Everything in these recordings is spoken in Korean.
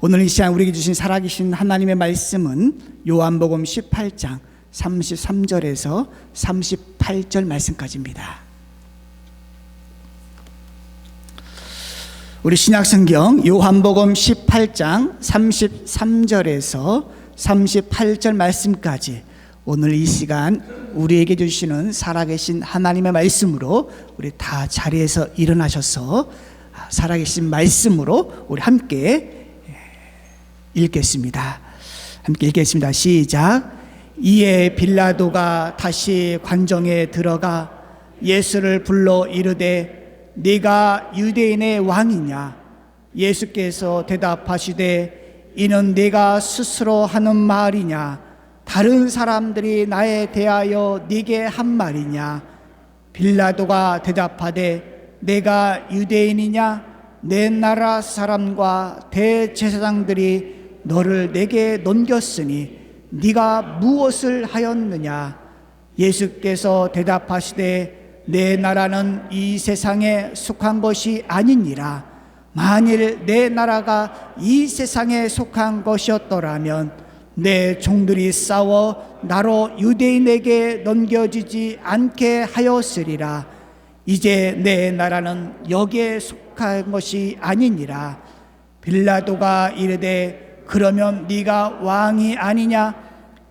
오늘 이 시간 우리에게 주신 살아계신 하나님의 말씀은 요한복음 18장 33절에서 38절 말씀까지입니다. 우리 신약성경 요한복음 18장 33절에서 38절 말씀까지 오늘 이 시간 우리에게 주시는 살아계신 하나님의 말씀으로 우리 다 자리에서 일어나셔서 살아계신 말씀으로 우리 함께 읽겠습니다. 함께 읽겠습니다. 시작. 이에 빌라도가 다시 관정에 들어가 예수를 불러 이르되 네가 유대인의 왕이냐? 예수께서 대답하시되 이는 네가 스스로 하는 말이냐? 다른 사람들이 나에 대하여 네게 한 말이냐? 빌라도가 대답하되 내가 유대인이냐? 내 나라 사람과 대제사장들이 너를 내게 넘겼으니 네가 무엇을 하였느냐? 예수께서 대답하시되 내 나라는 이 세상에 속한 것이 아니니라. 만일 내 나라가 이 세상에 속한 것이었더라면 내 종들이 싸워 나로 유대인에게 넘겨지지 않게 하였으리라. 이제 내 나라는 여기에 속한 것이 아니니라. 빌라도가 이르되 그러면 네가 왕이 아니냐?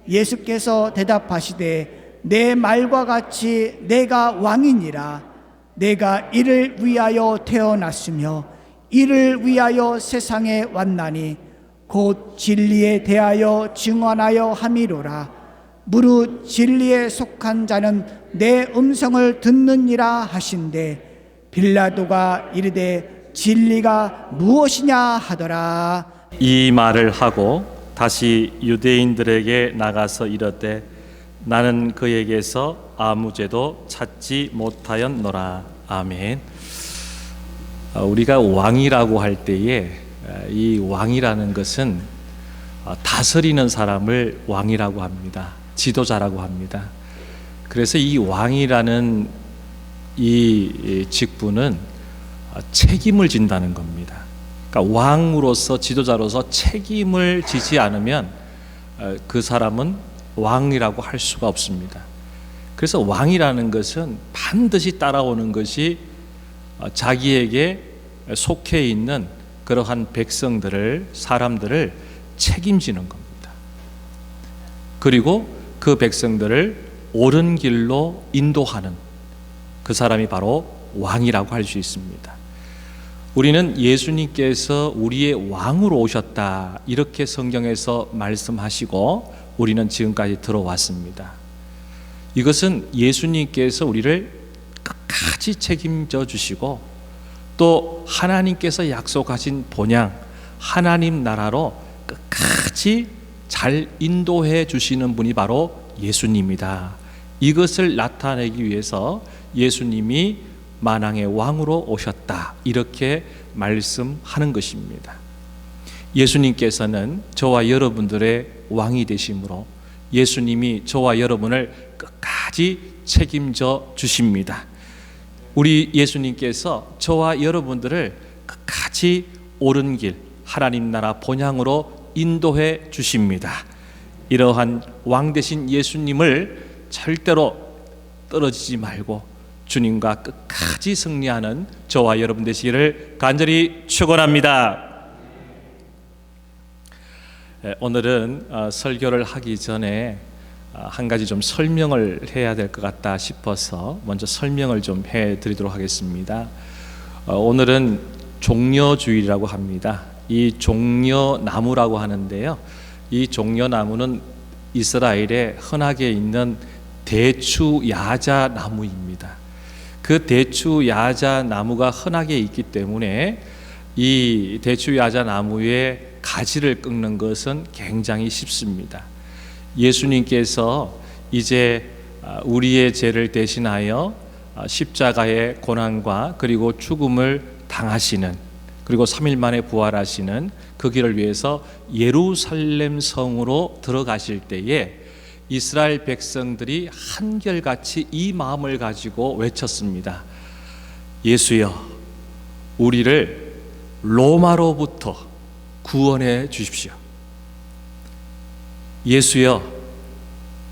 예수께서 대답하시되 내 말과 같이 내가 왕이니라. 내가 이를 위하여 태어났으며 이를 위하여 세상에 왔나니 곧 진리에 대하여 증언하여 함이로라. 무릇 진리에 속한 자는 내 음성을 듣느니라 하신대 빌라도가 이르되 진리가 무엇이냐 하더라. 이 말을 하고 다시 유대인들에게 나가서 이르되 나는 그에게서 아무 죄도 찾지 못하였노라. 아멘. 우리가 왕이라고 할 때에 이 왕이라는 것은 다스리는 사람을 왕이라고 합니다. 지도자라고 합니다. 그래서 이 왕이라는 이 직분은 책임을 진다는 겁니다. 그러니까 왕으로서 지도자로서 책임을 지지 않으면 그 사람은 왕이라고 할 수가 없습니다. 그래서 왕이라는 것은 반드시 따라오는 것이 자기에게 속해 있는 그러한 백성들을, 사람들을 책임지는 겁니다. 그리고 그 백성들을 옳은 길로 인도하는 그 사람이 바로 왕이라고 할 수 있습니다. 우리는 예수님께서 우리의 왕으로 오셨다 이렇게 성경에서 말씀하시고 우리는 지금까지 들어왔습니다. 이것은 예수님께서 우리를 끝까지 책임져 주시고 또 하나님께서 약속하신 본향 하나님 나라로 끝까지 잘 인도해 주시는 분이 바로 예수님이다. 이것을 나타내기 위해서 예수님이 만왕의 왕으로 오셨다 이렇게 말씀하는 것입니다. 예수님께서는 저와 여러분들의 왕이 되심으로 예수님이 저와 여러분을 끝까지 책임져 주십니다. 우리 예수님께서 저와 여러분들을 끝까지 옳은 길 하나님 나라 본향으로 인도해 주십니다. 이러한 왕 되신 예수님을 절대로 떨어지지 말고 주님과 끝까지 승리하는 저와 여러분 되시기를 간절히 축원합니다. 오늘은 설교를 하기 전에 한 가지 좀 설명을 해야 될 것 같다 싶어서 먼저 설명을 좀 해드리도록 하겠습니다. 오늘은 종려주일이라고 합니다. 이 종려나무라고 하는데요. 이 종려나무는 이스라엘에 흔하게 있는 대추야자 나무입니다. 그 대추야자 나무가 흔하게 있기 때문에 이 대추야자 나무의 가지를 꺾는 것은 굉장히 쉽습니다. 예수님께서 이제 우리의 죄를 대신하여 십자가의 고난과 그리고 죽음을 당하시는 그리고 3일 만에 부활하시는 그 길을 위해서 예루살렘 성으로 들어가실 때에 이스라엘 백성들이 한결같이 이 마음을 가지고 외쳤습니다. 예수여, 우리를 로마로부터 구원해 주십시오. 예수여,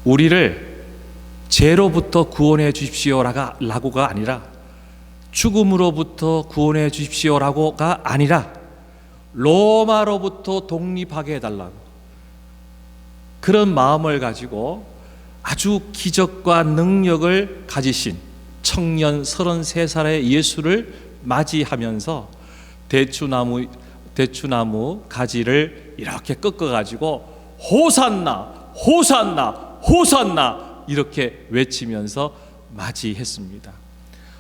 우리를 죄로부터 구원해 주십시오라고가 아니라, 죽음으로부터 구원해 주십시오라고가 아니라, 로마로부터 독립하게 해달라고, 그런 마음을 가지고 아주 기적과 능력을 가지신 청년 33살의 예수를 맞이하면서 대추나무 가지를 이렇게 꺾어가지고 호산나, 호산나, 호산나 이렇게 외치면서 맞이했습니다.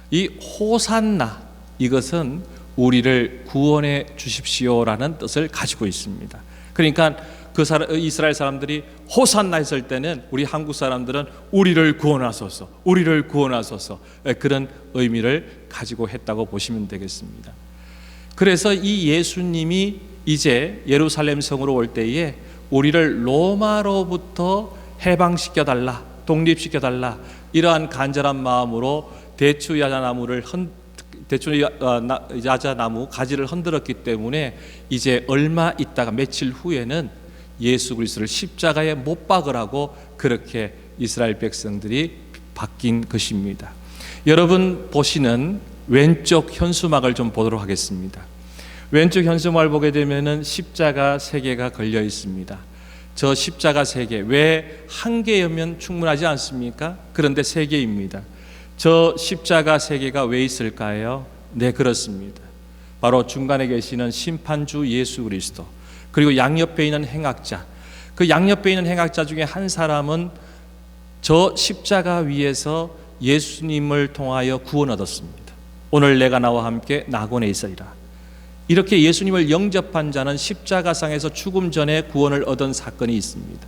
이 호산나, 이것은 우리를 구원해 주십시오라는 뜻을 가지고 있습니다. 그러니까 이스라엘 사람들이 호산나 했을 때는 우리 한국 사람들은 우리를 구원하소서, 우리를 구원하소서, 그런 의미를 가지고 했다고 보시면 되겠습니다. 그래서 이 예수님이 이제 예루살렘 성으로 올 때에 우리를 로마로부터 해방시켜달라, 독립시켜달라, 이러한 간절한 마음으로 대추야자나무 가지를 흔들었기 때문에 이제 얼마 있다가 며칠 후에는 예수 그리스도를 십자가에 못 박으라고 그렇게 이스라엘 백성들이 바뀐 것입니다. 여러분 보시는 왼쪽 현수막을 좀 보도록 하겠습니다. 왼쪽 현수막을 보게 되면은 십자가 3개가 걸려 있습니다. 저 십자가 3개, 왜 한 개면 충분하지 않습니까? 그런데 3개입니다. 저 십자가 3개가 왜 있을까요? 네, 그렇습니다. 바로 중간에 계시는 심판주 예수 그리스도, 그리고 양옆에 있는 행악자, 그 양옆에 있는 행악자 중에 한 사람은 저 십자가 위에서 예수님을 통하여 구원 얻었습니다. 오늘 내가 나와 함께 낙원에 있으리라. 이렇게 예수님을 영접한 자는 십자가상에서 죽음 전에 구원을 얻은 사건이 있습니다.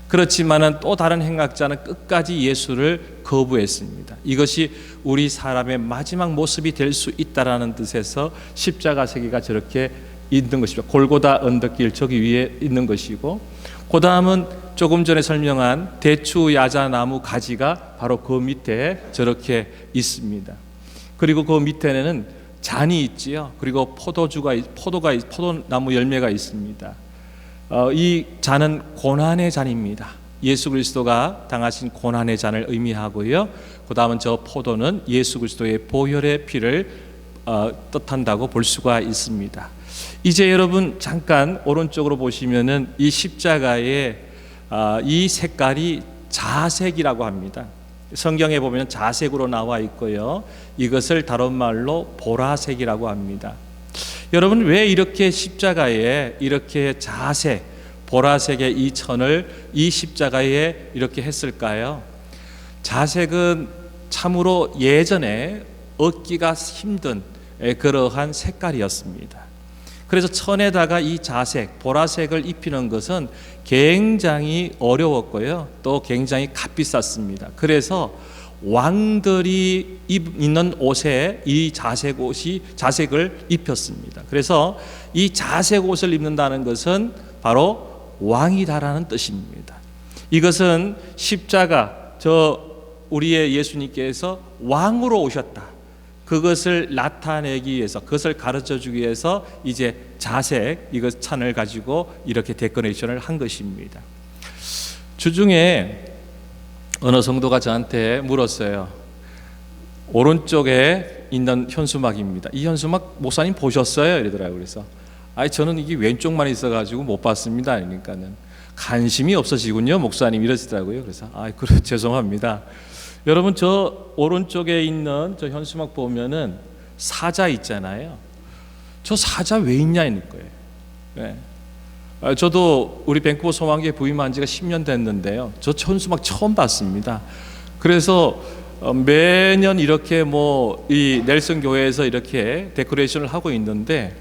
그렇지만은 또 다른 행악자는 끝까지 예수를 거부했습니다. 이것이 우리 사람의 마지막 모습이 될 수 있다라는 뜻에서 십자가 3개가 저렇게 있는 것이죠. 골고다 언덕길 저기 위에 있는 것이고, 그 다음은 조금 전에 설명한 대추야자나무 가지가 바로 그 밑에 저렇게 있습니다. 그리고 그 밑에는 잔이 있지요. 그리고 포도나무 열매가 있습니다. 이 잔은 고난의 잔입니다. 예수 그리스도가 당하신 고난의 잔을 의미하고요. 그 다음은 저 포도는 예수 그리스도의 보혈의 피를 뜻한다고 볼 수가 있습니다. 이제 여러분 잠깐 오른쪽으로 보시면은 이 십자가의 이 색깔이 자색이라고 합니다. 성경에 보면 자색으로 나와 있고요. 이것을 다른 말로 보라색이라고 합니다. 여러분 왜 이렇게 십자가에 이렇게 자색, 보라색의 이 천을 이 십자가에 이렇게 했을까요? 자색은 참으로 예전에 얻기가 힘든 그러한 색깔이었습니다. 그래서 천에다가 이 자색, 보라색을 입히는 것은 굉장히 어려웠고요. 또 굉장히 값비쌌습니다. 그래서 왕들이 입는 옷에 이 자색을 입혔습니다. 그래서 이 자색 옷을 입는다는 것은 바로 왕이다라는 뜻입니다. 이것은 십자가, 우리의 예수님께서 왕으로 오셨다, 그것을 나타내기 위해서, 그것을 가르쳐주기 위해서 이제 자색, 이것 찬을 가지고 이렇게 데코레이션을 한 것입니다. 주중에 어느 성도가 저한테 물었어요. 오른쪽에 있는 현수막입니다. 이 현수막 목사님 보셨어요? 이러더라고요. 그래서 저는 이게 왼쪽만 있어가지고 못 봤습니다. 그러니까는 관심이 없어지군요, 목사님 이러시더라고요. 그래서 그래 죄송합니다. 여러분 저 오른쪽에 있는 저 현수막 보면은 사자 있잖아요. 저 사자 왜 있냐 있는 거예요. 네. 저도 우리 밴쿠버 소망교회 부임한 지가 10년 됐는데요. 저 현수막 처음 봤습니다. 그래서 매년 이렇게 이 넬슨 교회에서 이렇게 데코레이션을 하고 있는데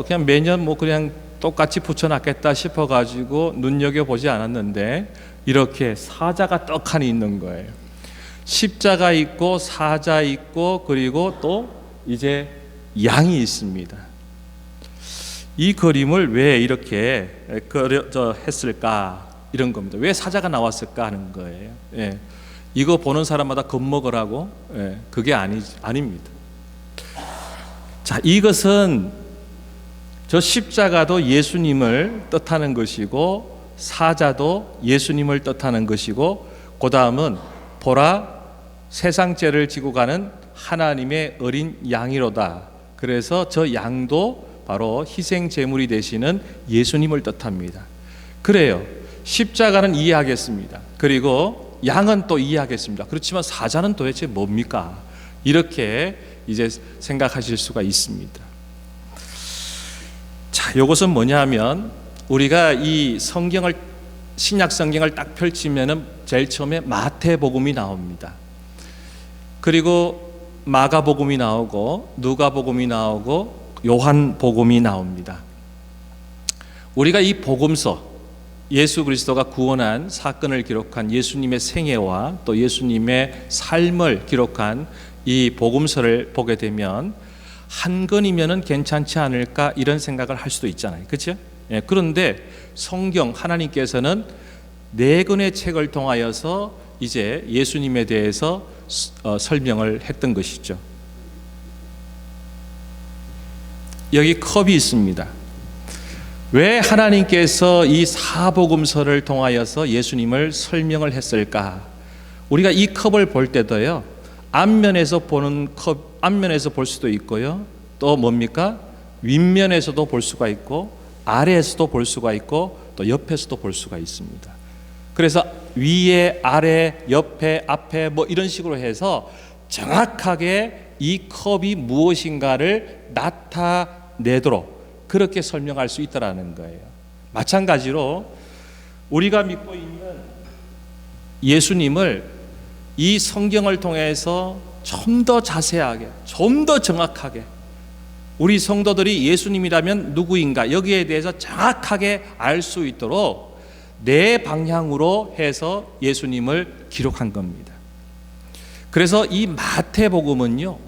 그냥 매년 그냥 똑같이 붙여놨겠다 싶어가지고 눈여겨보지 않았는데 이렇게 사자가 떡하니 있는 거예요. 십자가 있고 사자 있고 그리고 또 이제 양이 있습니다. 이 그림을 왜 이렇게 했을까 이런 겁니다. 왜 사자가 나왔을까 하는 거예요. 예. 이거 보는 사람마다 겁먹으라고? 예. 그게 아닙니다. 자, 이것은 저 십자가도 예수님을 뜻하는 것이고 사자도 예수님을 뜻하는 것이고 그 다음은 보라 세상 죄를 지고 가는 하나님의 어린 양이로다. 그래서 저 양도 바로 희생 제물이 되시는 예수님을 뜻합니다. 그래요. 십자가는 이해하겠습니다. 그리고 양은 또 이해하겠습니다. 그렇지만 사자는 도대체 뭡니까? 이렇게 이제 생각하실 수가 있습니다. 자, 이것은 뭐냐면 우리가 이 성경을 신약 성경을 딱 펼치면은 제일 처음에 마태복음이 나옵니다. 그리고 마가복음이 나오고 누가복음이 나오고 요한복음이 나옵니다. 우리가 이 복음서 예수 그리스도가 구원한 사건을 기록한 예수님의 생애와 또 예수님의 삶을 기록한 이 복음서를 보게 되면 한 권이면은 괜찮지 않을까 이런 생각을 할 수도 있잖아요. 그렇죠? 예, 그런데 성경 하나님께서는 4권의 책을 통하여서 이제 예수님에 대해서 설명을 했던 것이죠. 여기 컵이 있습니다. 왜 하나님께서 이 사복음서를 통하여서 예수님을 설명을 했을까? 우리가 이 컵을 볼 때도요, 앞면에서 보는 컵, 앞면에서 볼 수도 있고요, 또 뭡니까? 윗면에서도 볼 수가 있고 아래에서도 볼 수가 있고 또 옆에서도 볼 수가 있습니다. 그래서 위에, 아래, 옆에, 앞에 뭐 이런 식으로 해서 정확하게 이 컵이 무엇인가를 나타내도록 그렇게 설명할 수 있다라는 거예요. 마찬가지로 우리가 믿고 있는 예수님을 이 성경을 통해서 좀 더 자세하게, 좀 더 정확하게 우리 성도들이 예수님이라면 누구인가 여기에 대해서 정확하게 알 수 있도록 네 방향으로 해서 예수님을 기록한 겁니다. 그래서 이 마태복음은요,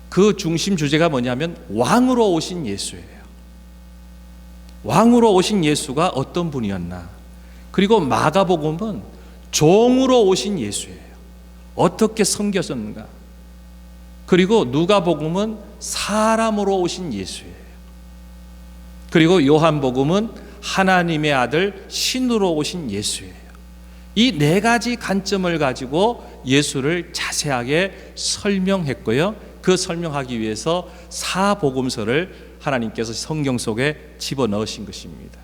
그 중심 주제가 뭐냐면 왕으로 오신 예수예요. 왕으로 오신 예수가 어떤 분이었나. 그리고 마가복음은 종으로 오신 예수예요. 어떻게 섬겼었는가. 그리고 누가복음은 사람으로 오신 예수예요. 그리고 요한복음은 하나님의 아들 신으로 오신 예수예요. 이 4가지 관점을 가지고 예수를 자세하게 설명했고요. 그 설명하기 위해서 사복음서를 하나님께서 성경 속에 집어넣으신 것입니다.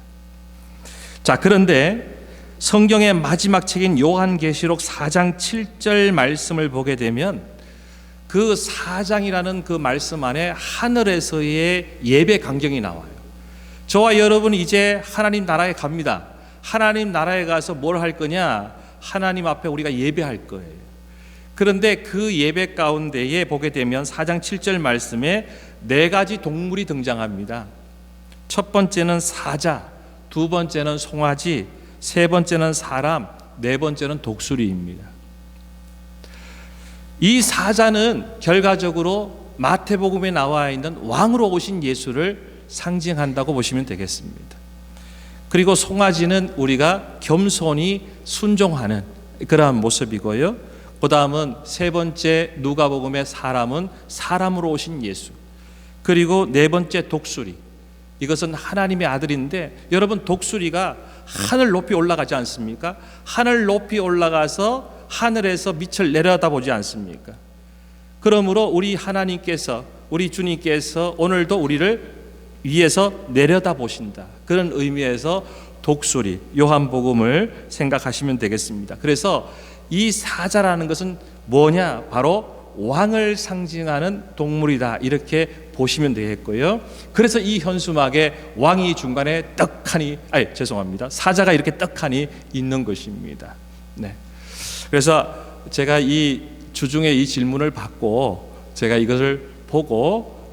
자, 그런데 성경의 마지막 책인 요한계시록 4장 7절 말씀을 보게 되면 그 4장이라는 그 말씀 안에 하늘에서의 예배 광경이 나와요. 저와 여러분이 이제 하나님 나라에 갑니다. 하나님 나라에 가서 뭘 할 거냐? 하나님 앞에 우리가 예배할 거예요. 그런데 그 예배 가운데에 보게 되면 4장 7절 말씀에 4가지 동물이 등장합니다. 첫 번째는 사자, 두 번째는 송아지, 세 번째는 사람, 네 번째는 독수리입니다. 이 사자는 결과적으로 마태복음에 나와 있는 왕으로 오신 예수를 상징한다고 보시면 되겠습니다. 그리고 송아지는 우리가 겸손히 순종하는 그러한 모습이고요. 그 다음은 세 번째 누가복음의 사람은 사람으로 오신 예수. 그리고 네 번째 독수리. 이것은 하나님의 아들인데 여러분 독수리가 하늘 높이 올라가지 않습니까? 하늘 높이 올라가서 하늘에서 빛을 내려다보지 않습니까? 그러므로 우리 하나님께서 우리 주님께서 오늘도 우리를 위에서 내려다보신다. 그런 의미에서 독수리 요한복음을 생각하시면 되겠습니다. 그래서 이 사자라는 것은 뭐냐? 바로 왕을 상징하는 동물이다. 이렇게 보시면 되겠고요. 그래서 이 현수막에 왕이 중간에 사자가 이렇게 떡하니 있는 것입니다. 네. 그래서 제가 이 주중에 이 질문을 받고 제가 이것을 보고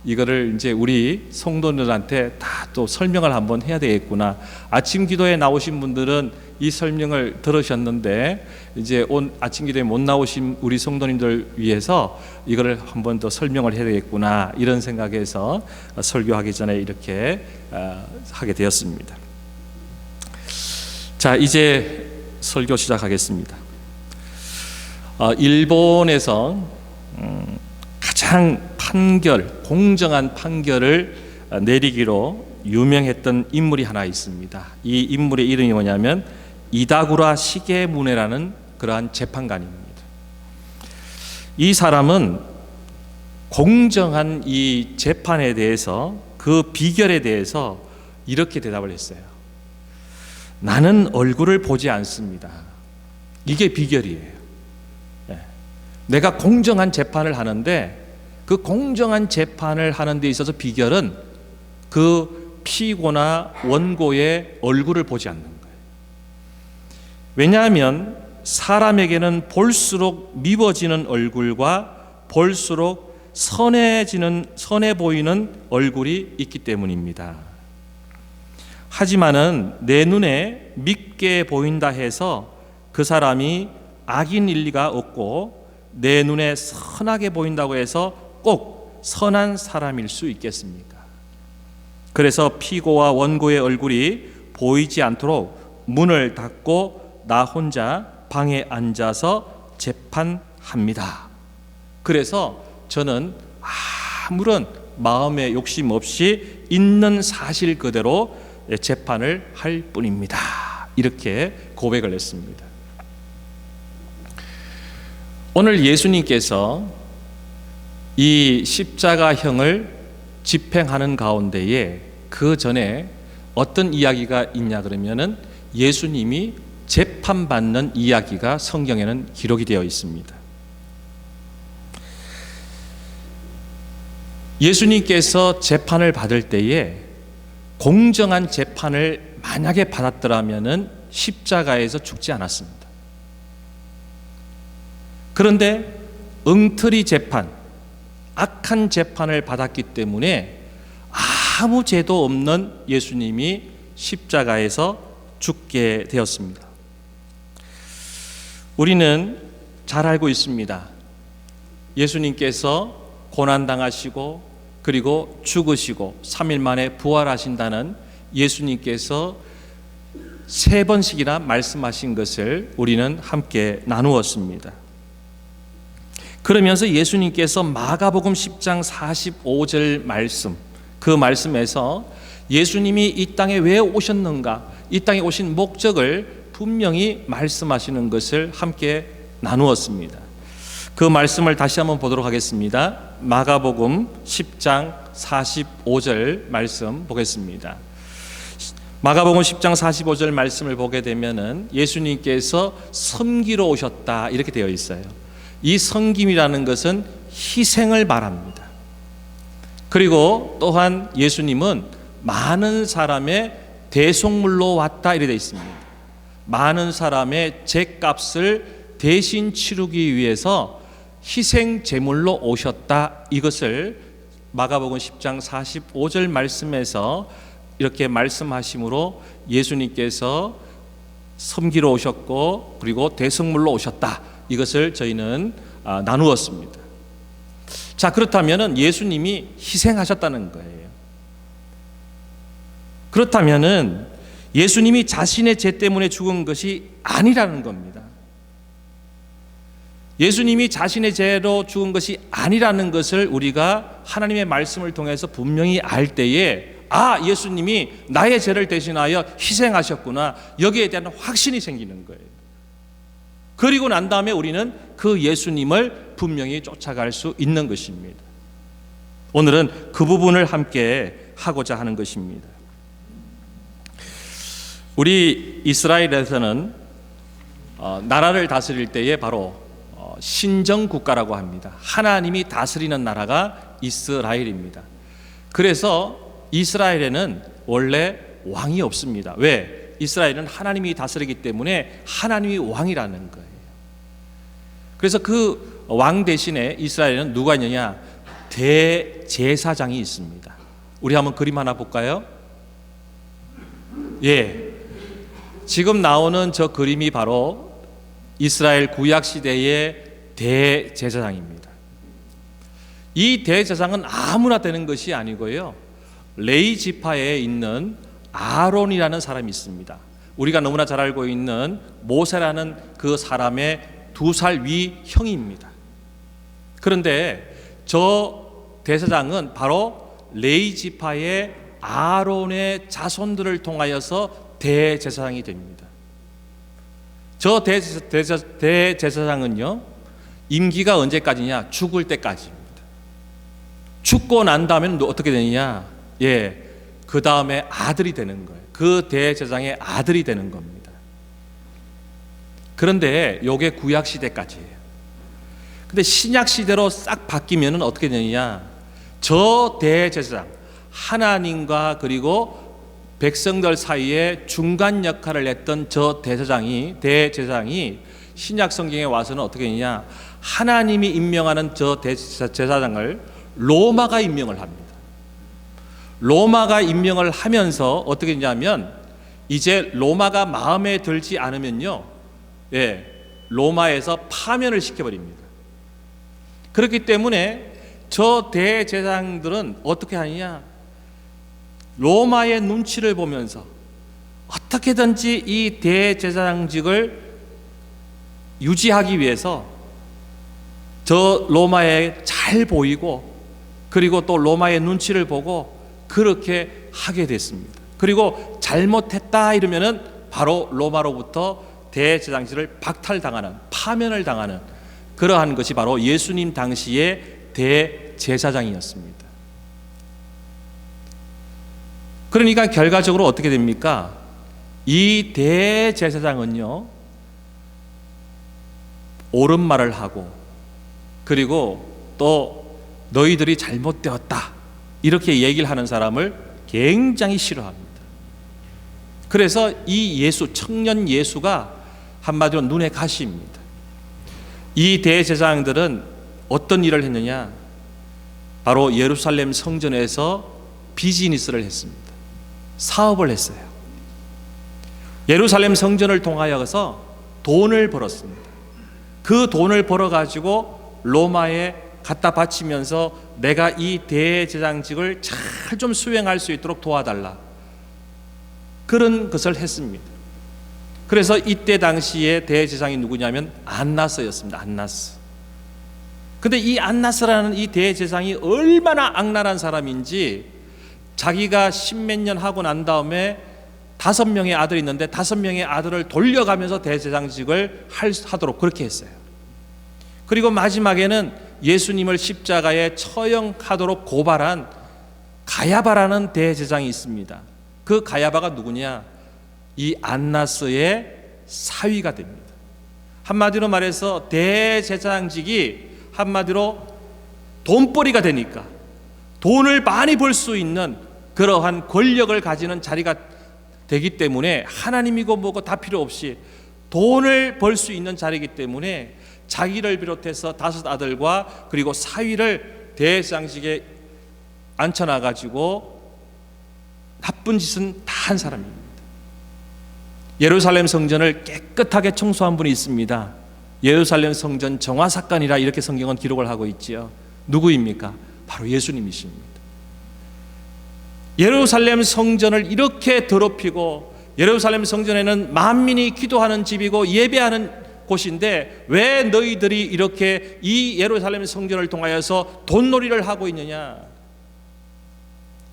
이거를 이제 우리 성도들한테 다 또 설명을 한번 해야 되겠구나. 아침 기도에 나오신 분들은 이 설명을 들으셨는데 이제 아침 기도에 못 나오신 우리 성도님들 위해서 이거를 한번 더 설명을 해야 되겠구나 이런 생각에서 설교하기 전에 이렇게 하게 되었습니다. 자, 이제 설교 시작하겠습니다. 일본에서 가장 공정한 판결을 내리기로 유명했던 인물이 하나 있습니다. 이 인물의 이름이 뭐냐면 이다구라 시게무네라는 그러한 재판관입니다. 이 사람은 공정한 이 재판에 대해서, 그 비결에 대해서 이렇게 대답을 했어요. 나는 얼굴을 보지 않습니다. 이게 비결이에요. 내가 공정한 재판을 하는데 그 공정한 재판을 하는 데 있어서 비결은 그 피고나 원고의 얼굴을 보지 않는 거예요. 왜냐하면 사람에게는 볼수록 미워지는 얼굴과 볼수록 선해 보이는 얼굴이 있기 때문입니다. 하지만은 내 눈에 밉게 보인다 해서 그 사람이 악인 일리가 없고, 내 눈에 선하게 보인다고 해서 꼭 선한 사람일 수 있겠습니까? 그래서 피고와 원고의 얼굴이 보이지 않도록 문을 닫고 나 혼자 방에 앉아서 재판합니다. 그래서 저는 아무런 마음의 욕심 없이 있는 사실 그대로 재판을 할 뿐입니다. 이렇게 고백을 했습니다. 오늘 예수님께서 이 십자가형을 집행하는 가운데에 그 전에 어떤 이야기가 있냐 그러면은 예수님이 재판받는 이야기가 성경에는 기록이 되어 있습니다. 예수님께서 재판을 받을 때에 공정한 재판을 만약에 받았더라면은 십자가에서 죽지 않았습니다. 그런데 엉터리 재판, 악한 재판을 받았기 때문에 아무 죄도 없는 예수님이 십자가에서 죽게 되었습니다. 우리는 잘 알고 있습니다. 예수님께서 고난당하시고 그리고 죽으시고 3일 만에 부활하신다는 예수님께서 3번씩이나 말씀하신 것을 우리는 함께 나누었습니다. 그러면서 예수님께서 마가복음 10장 45절 말씀, 그 말씀에서 예수님이 이 땅에 왜 오셨는가, 이 땅에 오신 목적을 분명히 말씀하시는 것을 함께 나누었습니다. 그 말씀을 다시 한번 보도록 하겠습니다. 마가복음 10장 45절 말씀 보겠습니다. 마가복음 10장 45절 말씀을 보게 되면은 예수님께서 섬기러 오셨다 이렇게 되어 있어요. 이 섬김이라는 것은 희생을 말합니다. 그리고 또한 예수님은 많은 사람의 대속물로 왔다 이렇게 되어 있습니다. 많은 사람의 죄값을 대신 치르기 위해서 희생 제물로 오셨다, 이것을 마가복음 10장 45절 말씀에서 이렇게 말씀하심으로 예수님께서 섬기러 오셨고 그리고 대속물로 오셨다, 이것을 저희는 나누었습니다. 자, 그렇다면 예수님이 희생하셨다는 거예요. 그렇다면 예수님이 자신의 죄 때문에 죽은 것이 아니라는 겁니다. 예수님이 자신의 죄로 죽은 것이 아니라는 것을 우리가 하나님의 말씀을 통해서 분명히 알 때에 예수님이 나의 죄를 대신하여 희생하셨구나, 여기에 대한 확신이 생기는 거예요. 그리고 난 다음에 우리는 그 예수님을 분명히 쫓아갈 수 있는 것입니다. 오늘은 그 부분을 함께 하고자 하는 것입니다. 우리 이스라엘에서는 나라를 다스릴 때에 바로 신정국가라고 합니다. 하나님이 다스리는 나라가 이스라엘입니다. 그래서 이스라엘에는 원래 왕이 없습니다. 왜? 이스라엘은 하나님이 다스리기 때문에 하나님이 왕이라는 거예요. 그래서 그 왕 대신에 이스라엘에는 누가 있느냐? 대제사장이 있습니다. 우리 한번 그림 하나 볼까요? 예, 지금 나오는 저 그림이 바로 이스라엘 구약 시대의 대제사장입니다. 이 대제사장은 아무나 되는 것이 아니고요, 레위 지파에 있는 아론이라는 사람이 있습니다. 우리가 너무나 잘 알고 있는 모세라는 그 사람의 2살 위 형입니다. 그런데 저 대제사장은 바로 레위 지파의 아론의 자손들을 통하여서 대제사장이 됩니다. 저 대제사장은요, 임기가 언제까지냐? 죽을 때까지입니다. 죽고 난 다음에는 어떻게 되느냐? 그 다음에 아들이 되는 거예요. 그 대제사장의 아들이 되는 겁니다. 그런데 요게 구약 시대까지예요. 근데 신약 시대로 싹 바뀌면은 어떻게 되느냐? 저 대제사장, 하나님과 그리고 백성들 사이에 중간 역할을 했던 저 대제사장이 신약 성경에 와서는 어떻게 되느냐? 하나님이 임명하는 저 대제사장을 로마가 임명을 합니다. 로마가 임명을 하면서 어떻게 되냐면, 이제 로마가 마음에 들지 않으면요, 로마에서 파면을 시켜버립니다. 그렇기 때문에 저 대제사장들은 어떻게 하느냐? 로마의 눈치를 보면서 어떻게든지 이 대제사장직을 유지하기 위해서 저 로마에 잘 보이고, 그리고 또 로마의 눈치를 보고 그렇게 하게 됐습니다. 그리고 잘못했다 이러면은 바로 로마로부터 대제사장직을 박탈당하는, 파면을 당하는 그러한 것이 바로 예수님 당시의 대제사장이었습니다. 그러니까 결과적으로 어떻게 됩니까? 이 대제사장은요, 옳은 말을 하고, 그리고 또 너희들이 잘못되었다 이렇게 얘기를 하는 사람을 굉장히 싫어합니다. 그래서 이 예수, 청년 예수가 한마디로 눈의 가시입니다. 이 대제사장들은 어떤 일을 했느냐? 바로 예루살렘 성전에서 비즈니스를 했습니다. 사업을 했어요. 예루살렘 성전을 통하여서 돈을 벌었습니다. 그 돈을 벌어가지고 로마에 갖다 바치면서 내가 이 대제사장직을 잘 좀 수행할 수 있도록 도와달라, 그런 것을 했습니다. 그래서 이때 당시에 대제사장이 누구냐면 안나스였습니다. 안나스. 근데 이 안나스라는 이 대제사장이 얼마나 악랄한 사람인지, 자기가 십몇 년 하고 난 다음에 5명의 아들이 있는데 5명의 아들을 돌려가면서 대제사장직을 하도록 그렇게 했어요. 그리고 마지막에는 예수님을 십자가에 처형하도록 고발한 가야바라는 대제사장이 있습니다. 그 가야바가 누구냐? 이 안나스의 사위가 됩니다. 한마디로 말해서 대제사장직이 한마디로 돈벌이가 되니까, 돈을 많이 벌 수 있는 그러한 권력을 가지는 자리가 되기 때문에, 하나님이고 뭐고 다 필요 없이 돈을 벌 수 있는 자리이기 때문에 자기를 비롯해서 5 아들과 그리고 사위를 대제사장직에 앉혀놔가지고 나쁜 짓은 다 한 사람입니다. 예루살렘 성전을 깨끗하게 청소한 분이 있습니다. 예루살렘 성전 정화사건이라 이렇게 성경은 기록을 하고 있지요. 누구입니까? 바로 예수님이십니다. 예루살렘 성전을 이렇게 더럽히고, 예루살렘 성전에는 만민이 기도하는 집이고 예배하는 곳인데 왜 너희들이 이렇게 이 예루살렘 성전을 통하여서 돈놀이를 하고 있느냐?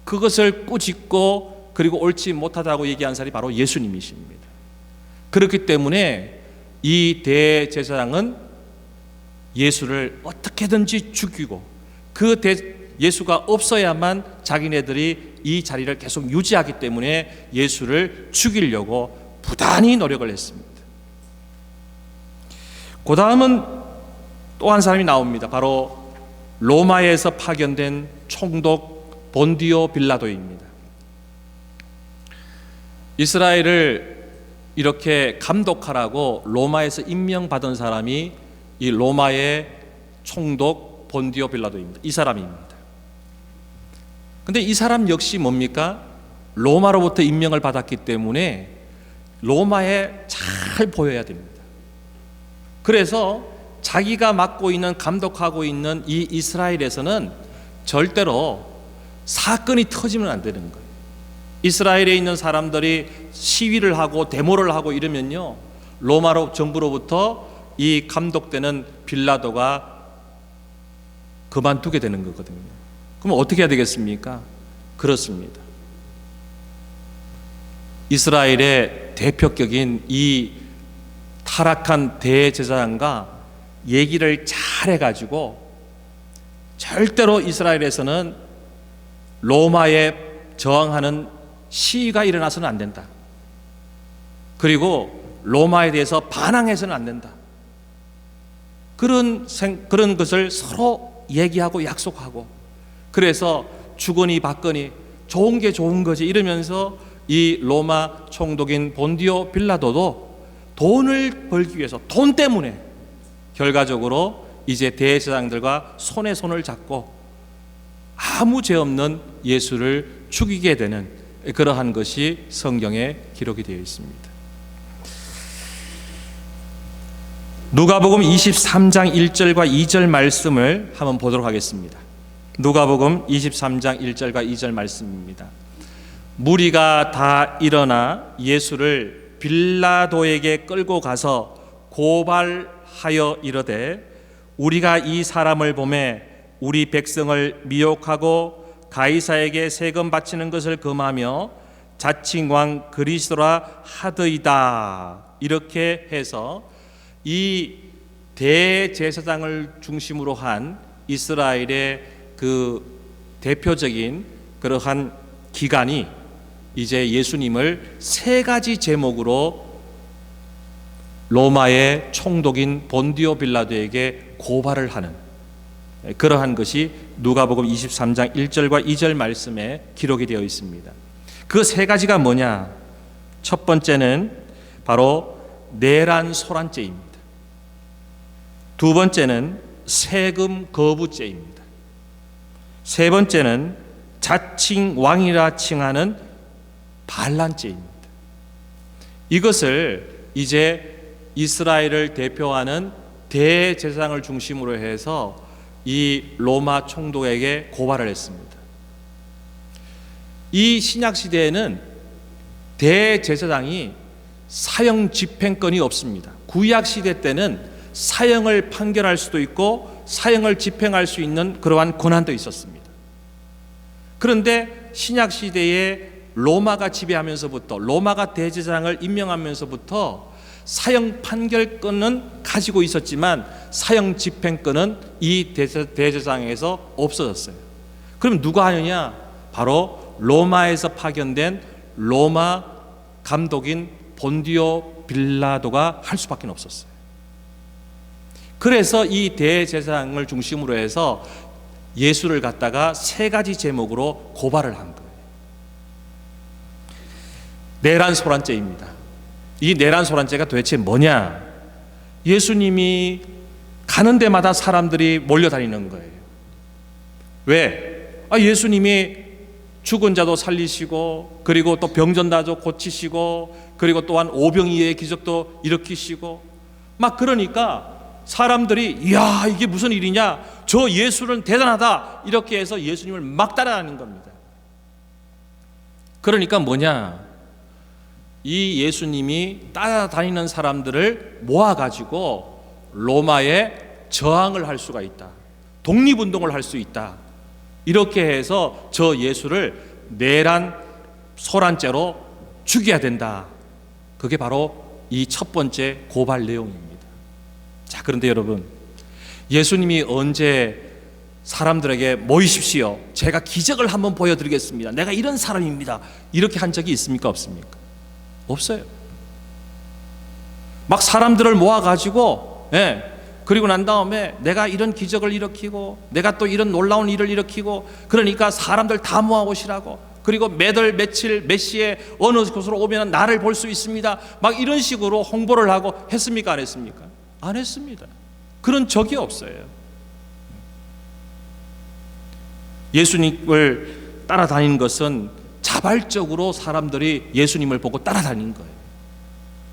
그것을 꾸짖고 그리고 옳지 못하다고 얘기한 사람이 바로 예수님이십니다. 그렇기 때문에 이 대제사장은 예수를 어떻게든지 죽이고, 예수가 없어야만 자기네들이 이 자리를 계속 유지하기 때문에 예수를 죽이려고 부단히 노력을 했습니다. 그 다음은 또 한 사람이 나옵니다. 바로 로마에서 파견된 총독 본디오 빌라도입니다. 이스라엘을 이렇게 감독하라고 로마에서 임명받은 사람이 이 로마의 총독 본디오 빌라도입니다. 이 사람입니다. 근데 이 사람 역시 뭡니까? 로마로부터 임명을 받았기 때문에 로마에 잘 보여야 됩니다. 그래서 자기가 맡고 있는, 감독하고 있는 이 이스라엘에서는 절대로 사건이 터지면 안 되는 거예요. 이스라엘에 있는 사람들이 시위를 하고 데모를 하고 이러면요, 로마 정부로부터 이 감독되는 빌라도가 그만두게 되는 거거든요. 그럼 어떻게 해야 되겠습니까? 그렇습니다. 이스라엘의 대표격인 이 타락한 대제사장과 얘기를 잘 해가지고 절대로 이스라엘에서는 로마에 저항하는 시위가 일어나서는 안 된다. 그리고 로마에 대해서 반항해서는 안 된다. 그런 것을 서로 얘기하고 약속하고, 그래서 주거니 받거니 좋은 게 좋은 거지 이러면서 이 로마 총독인 본디오 빌라도도 돈을 벌기 위해서, 돈 때문에 결과적으로 이제 대제사장들과 손에 손을 잡고 아무 죄 없는 예수를 죽이게 되는 그러한 것이 성경에 기록이 되어 있습니다. 누가복음 23장 1절과 2절 말씀을 한번 보도록 하겠습니다. 누가복음 23장 1절과 2절 말씀입니다. 무리가 다 일어나 예수를 빌라도에게 끌고 가서 고발하여 이르되, 우리가 이 사람을 보매 우리 백성을 미혹하고 가이사에게 세금 바치는 것을 금하며 자칭 왕 그리스도라 하더이다. 이렇게 해서 이 대제사장을 중심으로 한 이스라엘의 그 대표적인 그러한 기관이 이제 예수님을 세 가지 제목으로 로마의 총독인 본디오 빌라도에게 고발을 하는 그러한 것이 누가복음 23장 1절과 2절 말씀에 기록이 되어 있습니다. 그 세 가지가 뭐냐? 첫 번째는 바로 내란 소란죄입니다. 두 번째는 세금 거부죄입니다. 세 번째는 자칭 왕이라 칭하는 반란죄입니다. 이것을 이제 이스라엘을 대표하는 대제사장을 중심으로 해서 이 로마 총독에게 고발을 했습니다. 이 신약 시대에는 대제사장이 사형 집행권이 없습니다. 구약 시대 때는 사형을 판결할 수도 있고 사형을 집행할 수 있는 그러한 권한도 있었습니다. 그런데 신약 시대에 로마가 지배하면서부터, 로마가 대제사장을 임명하면서부터 사형 판결권은 가지고 있었지만 사형 집행권은 이 대제사장에서 없어졌어요. 그럼 누가 하느냐? 바로 로마에서 파견된 로마 감독인 본디오 빌라도가 할 수밖에 없었어요. 그래서 이 대제사장을 중심으로 해서 예수를 갖다가 세 가지 제목으로 고발을 한 거예요. 내란 소란죄입니다. 이 내란 소란죄가 도대체 뭐냐? 예수님이 가는 데마다 사람들이 몰려다니는 거예요. 왜? 예수님이 죽은 자도 살리시고, 그리고 또 병든 자도 고치시고, 그리고 또한 오병이어의 기적도 일으키시고, 막 그러니까 사람들이 이야, 이게 무슨 일이냐? 저 예수는 대단하다. 이렇게 해서 예수님을 막 따라다니는 겁니다. 그러니까 뭐냐? 이 예수님이 따라다니는 사람들을 모아가지고 로마에 저항을 할 수가 있다. 독립운동을 할 수 있다. 이렇게 해서 저 예수를 내란 소란죄로 죽여야 된다. 그게 바로 이 첫 번째 고발 내용입니다. 자, 그런데 여러분, 예수님이 언제 사람들에게 모이십시오, 제가 기적을 한번 보여드리겠습니다, 내가 이런 사람입니다, 이렇게 한 적이 있습니까? 없습니까? 없어요. 막 사람들을 모아가지고, 그리고 난 다음에 내가 이런 기적을 일으키고 내가 또 이런 놀라운 일을 일으키고, 그러니까 사람들 다 모아오시라고, 그리고 매달 며칠 몇 시에 어느 곳으로 오면 나를 볼 수 있습니다, 막 이런 식으로 홍보를 하고 했습니까? 안 했습니까? 안 했습니다. 그런 적이 없어요. 예수님을 따라다니는 것은 자발적으로 사람들이 예수님을 보고 따라다니는 거예요.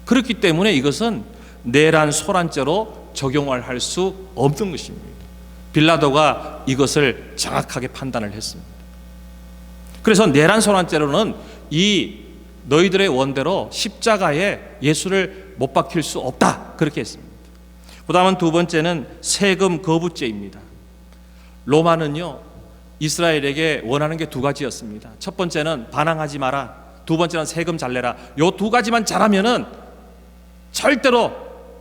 그렇기 때문에 이것은 내란 소란죄로 적용을 할 수 없는 것입니다. 빌라도가 이것을 정확하게 판단을 했습니다. 그래서 내란 소란죄로는 이 너희들의 원대로 십자가에 예수를 못 박힐 수 없다, 그렇게 했습니다. 그 다음은 두 번째는 세금 거부죄입니다. 로마는요, 이스라엘에게 원하는 게 두 가지였습니다. 첫 번째는 반항하지 마라. 두 번째는 세금 잘 내라. 요 두 가지만 잘하면은 절대로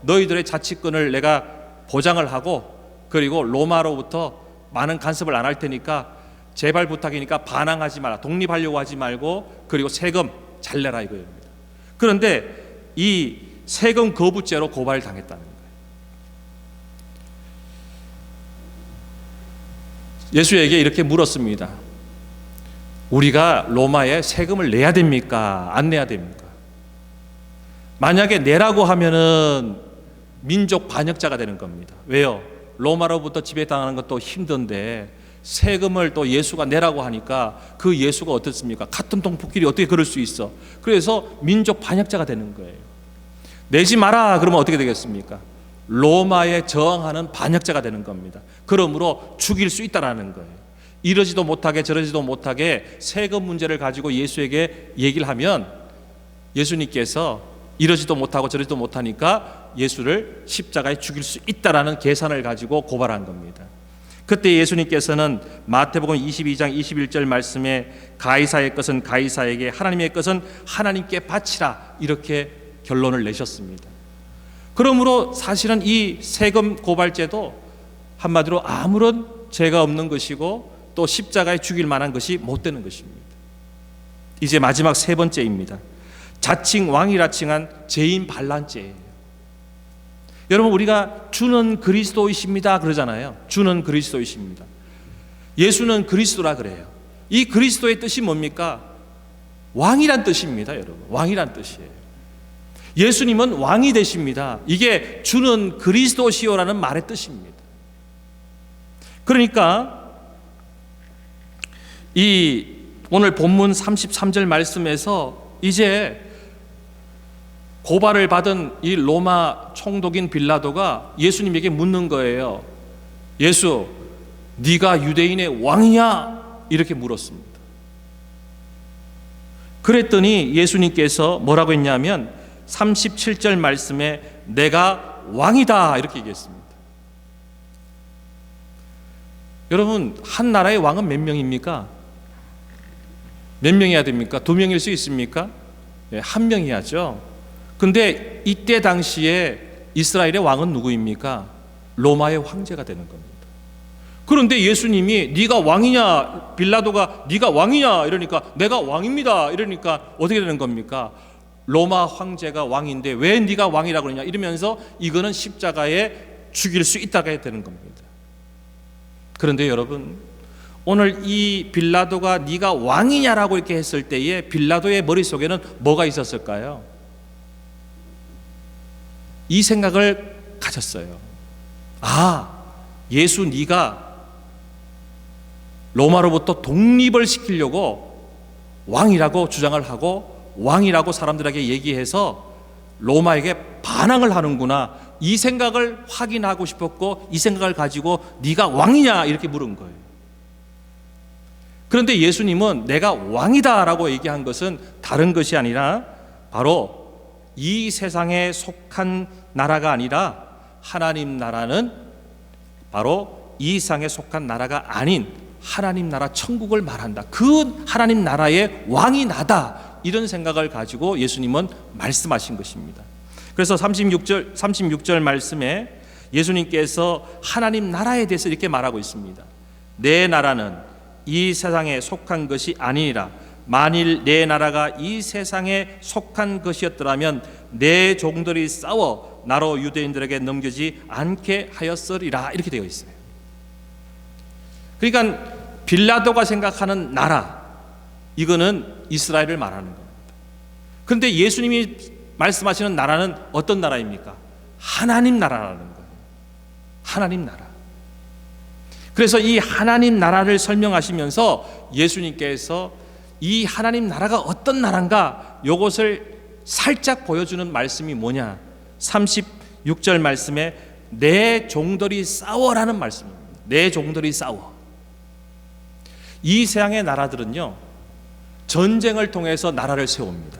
너희들의 자치권을 내가 보장을 하고, 그리고 로마로부터 많은 간섭을 안 할 테니까 제발 부탁이니까 반항하지 마라. 독립하려고 하지 말고, 그리고 세금 잘 내라 이거입니다. 그런데 이 세금 거부죄로 고발당했다는 거예요. 예수에게 이렇게 물었습니다. 우리가 로마에 세금을 내야 됩니까? 안 내야 됩니까? 만약에 내라고 하면은 민족 반역자가 되는 겁니다. 왜요? 로마로부터 지배당하는 것도 힘든데 세금을 또 예수가 내라고 하니까 그 예수가 어떻습니까? 같은 동포끼리 어떻게 그럴 수 있어? 그래서 민족 반역자가 되는 거예요. 내지 마라 그러면 어떻게 되겠습니까? 로마에 저항하는 반역자가 되는 겁니다. 그러므로 죽일 수 있다라는 거예요. 이러지도 못하게 저러지도 못하게 세금 문제를 가지고 예수에게 얘기를 하면 예수님께서 이러지도 못하고 저러지도 못하니까 예수를 십자가에 죽일 수 있다라는 계산을 가지고 고발한 겁니다. 그때 예수님께서는 마태복음 22장 21절 말씀에 가이사의 것은 가이사에게, 하나님의 것은 하나님께 바치라, 이렇게 결론을 내셨습니다. 그러므로 사실은 이 세금 고발죄도 한마디로 아무런 죄가 없는 것이고 또 십자가에 죽일 만한 것이 못 되는 것입니다. 이제 마지막 세 번째입니다. 자칭 왕이라 칭한 죄인 반란죄예요. 여러분, 우리가 주는 그리스도이십니다 그러잖아요. 주는 그리스도이십니다. 예수는 그리스도라 그래요. 이 그리스도의 뜻이 뭡니까? 왕이란 뜻입니다. 여러분, 왕이란 뜻이에요. 예수님은 왕이 되십니다. 이게 주는 그리스도시오라는 말의 뜻입니다. 그러니까 이 오늘 본문 33절 말씀에서 이제 고발을 받은 이 로마 총독인 빌라도가 예수님에게 묻는 거예요. 예수, 네가 유대인의 왕이냐? 이렇게 물었습니다. 그랬더니 예수님께서 뭐라고 했냐면 37절 말씀에 내가 왕이다 이렇게 얘기했습니다. 여러분, 한 나라의 왕은 몇 명입니까? 몇 명이야 됩니까? 2명일 수 있습니까? 네, 1명이야죠. 근데 이때 당시에 이스라엘의 왕은 누구입니까? 로마의 황제가 되는 겁니다. 그런데 예수님이 네가 왕이냐, 빌라도가 네가 왕이냐 이러니까 내가 왕입니다 이러니까 어떻게 되는 겁니까? 로마 황제가 왕인데 왜 네가 왕이라고 그러냐 이러면서 이거는 십자가에 죽일 수 있다고 해야 되는 겁니다. 그런데 여러분, 오늘 이 빌라도가 네가 왕이냐라고 이렇게 했을 때에 빌라도의 머릿속에는 뭐가 있었을까요? 이 생각을 가졌어요. 아, 예수 네가 로마로부터 독립을 시키려고 왕이라고 주장을 하고 왕이라고 사람들에게 얘기해서 로마에게 반항을 하는구나, 이 생각을 확인하고 싶었고 이 생각을 가지고 네가 왕이냐 이렇게 물은 거예요. 그런데 예수님은 내가 왕이다라고 얘기한 것은 다른 것이 아니라 바로 이 세상에 속한 나라가 아니라 하나님 나라는 바로 이 세상에 속한 나라가 아닌 하나님 나라 천국을 말한다. 그 하나님 나라의 왕이 나다. 이런 생각을 가지고 예수님은 말씀하신 것입니다. 그래서 36절 말씀에 예수님께서 하나님 나라에 대해서 이렇게 말하고 있습니다. 내 나라는 이 세상에 속한 것이 아니니라. 만일 내 나라가 이 세상에 속한 것이었더라면 내 종들이 싸워 나로 유대인들에게 넘겨지 않게 하였으리라. 이렇게 되어 있어요. 그러니까 빌라도가 생각하는 나라, 이거는 이스라엘을 말하는 겁니다. 그런데 예수님이 말씀하시는 나라는 어떤 나라입니까? 하나님 나라라는 거예요. 하나님 나라. 그래서 이 하나님 나라를 설명하시면서 예수님께서 이 하나님 나라가 어떤 나라인가 이것을 살짝 보여주는 말씀이 뭐냐? 36절 말씀에 내 종들이 싸워라는 말씀입니다. 내 종들이 싸워. 이 세상의 나라들은요, 전쟁을 통해서 나라를 세웁니다.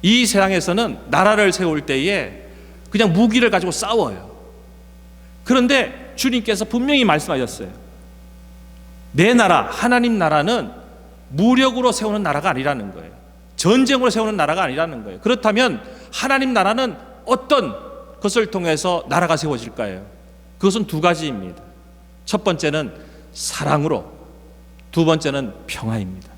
이 세상에서는 나라를 세울 때에 그냥 무기를 가지고 싸워요. 그런데 주님께서 분명히 말씀하셨어요. 내 나라, 하나님 나라는 무력으로 세우는 나라가 아니라는 거예요. 전쟁으로 세우는 나라가 아니라는 거예요. 그렇다면 하나님 나라는 어떤 것을 통해서 나라가 세워질까요? 그것은 두 가지입니다. 첫 번째는 사랑으로, 두 번째는 평화입니다.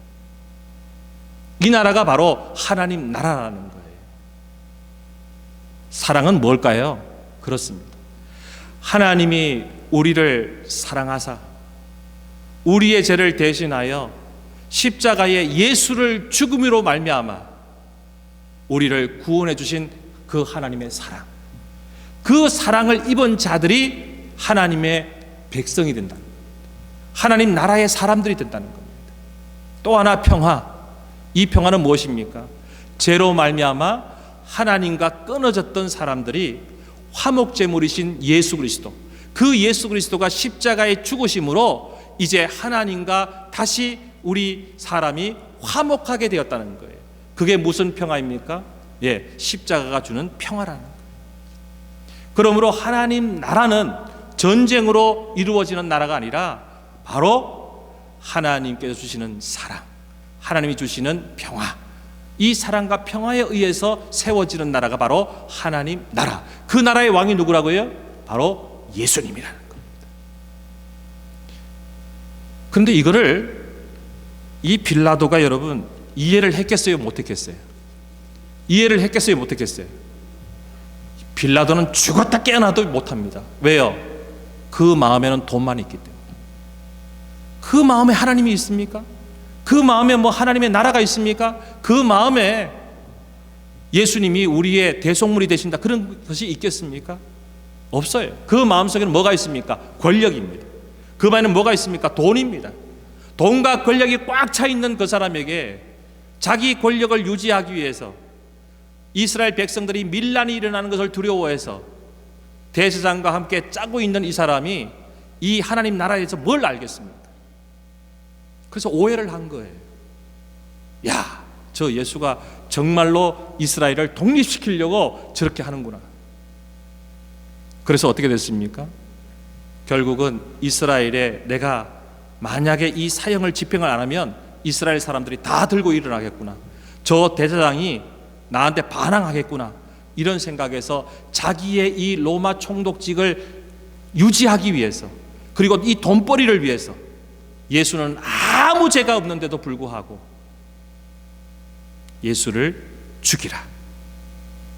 이 나라가 바로 하나님 나라라는 거예요. 사랑은 뭘까요? 그렇습니다. 하나님이 우리를 사랑하사 우리의 죄를 대신하여 십자가에 예수를 죽음으로 말미암아 우리를 구원해 주신 그 하나님의 사랑, 그 사랑을 입은 자들이 하나님의 백성이 된다는 겁니다. 하나님 나라의 사람들이 된다는 겁니다. 또 하나 평화, 이 평화는 무엇입니까? 죄로 말미암아 하나님과 끊어졌던 사람들이 화목제물이신 예수 그리스도, 그 예수 그리스도가 십자가에 죽으심으로 이제 하나님과 다시 우리 사람이 화목하게 되었다는 거예요. 그게 무슨 평화입니까? 십자가가 주는 평화라는 거예요. 그러므로 하나님 나라는 전쟁으로 이루어지는 나라가 아니라 바로 하나님께서 주시는 사랑, 하나님이 주시는 평화, 이 사랑과 평화에 의해서 세워지는 나라가 바로 하나님 나라. 그 나라의 왕이 누구라고요? 바로 예수님이라는 겁니다. 그런데 이거를 이 빌라도가 여러분 이해를 했겠어요? 못했겠어요? 이해를 했겠어요? 못했겠어요? 빌라도는 죽었다 깨어나도 못합니다. 왜요? 그 마음에는 돈만 있기 때문에. 그 마음에 하나님이 있습니까? 그 마음에 하나님의 나라가 있습니까? 그 마음에 예수님이 우리의 대속물이 되신다, 그런 것이 있겠습니까? 없어요. 그 마음속에는 뭐가 있습니까? 권력입니다. 그 마음에는 뭐가 있습니까? 돈입니다. 돈과 권력이 꽉 차 있는 그 사람에게 자기 권력을 유지하기 위해서 이스라엘 백성들이 밀란이 일어나는 것을 두려워해서 대제사장과 함께 짜고 있는 이 사람이 이 하나님 나라에서 뭘 알겠습니까? 그래서 오해를 한 거예요. 야, 저 예수가 정말로 이스라엘을 독립시키려고 저렇게 하는구나. 그래서 어떻게 됐습니까? 결국은 이스라엘에 내가 만약에 이 사형을 집행을 안 하면 이스라엘 사람들이 다 들고 일어나겠구나, 저 대제사장이 나한테 반항하겠구나, 이런 생각에서 자기의 이 로마 총독직을 유지하기 위해서, 그리고 이 돈벌이를 위해서 예수는 아무 죄가 없는데도 불구하고 예수를 죽이라,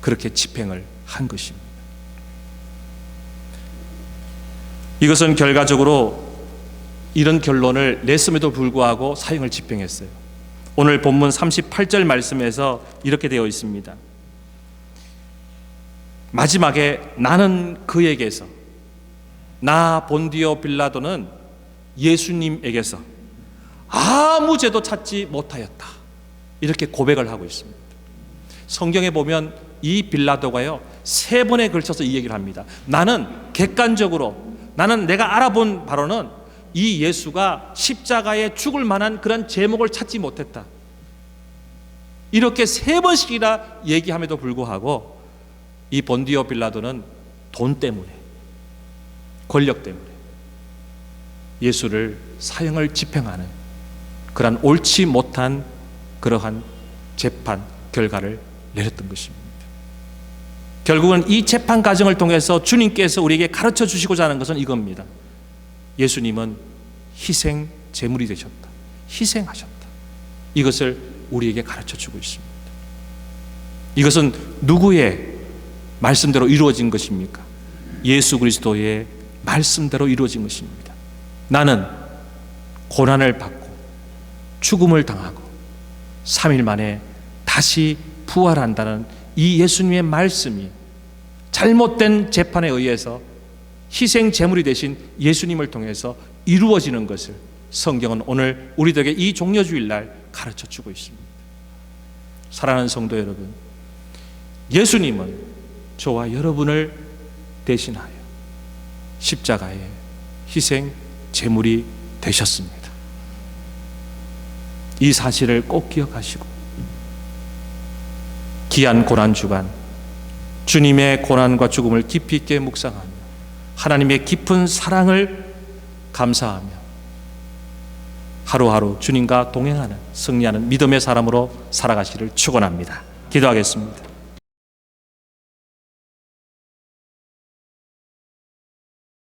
그렇게 집행을 한 것입니다. 이것은 결과적으로 이런 결론을 냈음에도 불구하고 사형을 집행했어요. 오늘 본문 38절 말씀에서 이렇게 되어 있습니다. 마지막에 나는 그에게서, 나 본디오 빌라도는 예수님에게서 아무 죄도 찾지 못하였다, 이렇게 고백을 하고 있습니다. 성경에 보면 이 빌라도가요 3번에 걸쳐서 이 얘기를 합니다. 나는 객관적으로, 나는 내가 알아본 바로는 이 예수가 십자가에 죽을 만한 그런 제목을 찾지 못했다, 이렇게 3번씩이나 얘기함에도 불구하고 이 본디오 빌라도는 돈 때문에, 권력 때문에 예수를 사형을 집행하는 그러한 옳지 못한 그러한 재판 결과를 내렸던 것입니다. 결국은 이 재판 과정을 통해서 주님께서 우리에게 가르쳐 주시고자 하는 것은 이겁니다. 예수님은 희생 제물이 되셨다, 희생하셨다, 이것을 우리에게 가르쳐 주고 있습니다. 이것은 누구의 말씀대로 이루어진 것입니까? 예수 그리스도의 말씀대로 이루어진 것입니다. 나는 고난을 받고 죽음을 당하고 3일 만에 다시 부활한다는 이 예수님의 말씀이 잘못된 재판에 의해서 희생 제물이 되신 예수님을 통해서 이루어지는 것을 성경은 오늘 우리들에게 이 종려주일날 가르쳐 주고 있습니다. 사랑하는 성도 여러분, 예수님은 저와 여러분을 대신하여 십자가의 희생 제물이 되셨습니다. 이 사실을 꼭 기억하시고 귀한 고난주간 주님의 고난과 죽음을 깊이 있게 묵상하며 하나님의 깊은 사랑을 감사하며 하루하루 주님과 동행하는 승리하는 믿음의 사람으로 살아가시기를 축원합니다. 기도하겠습니다.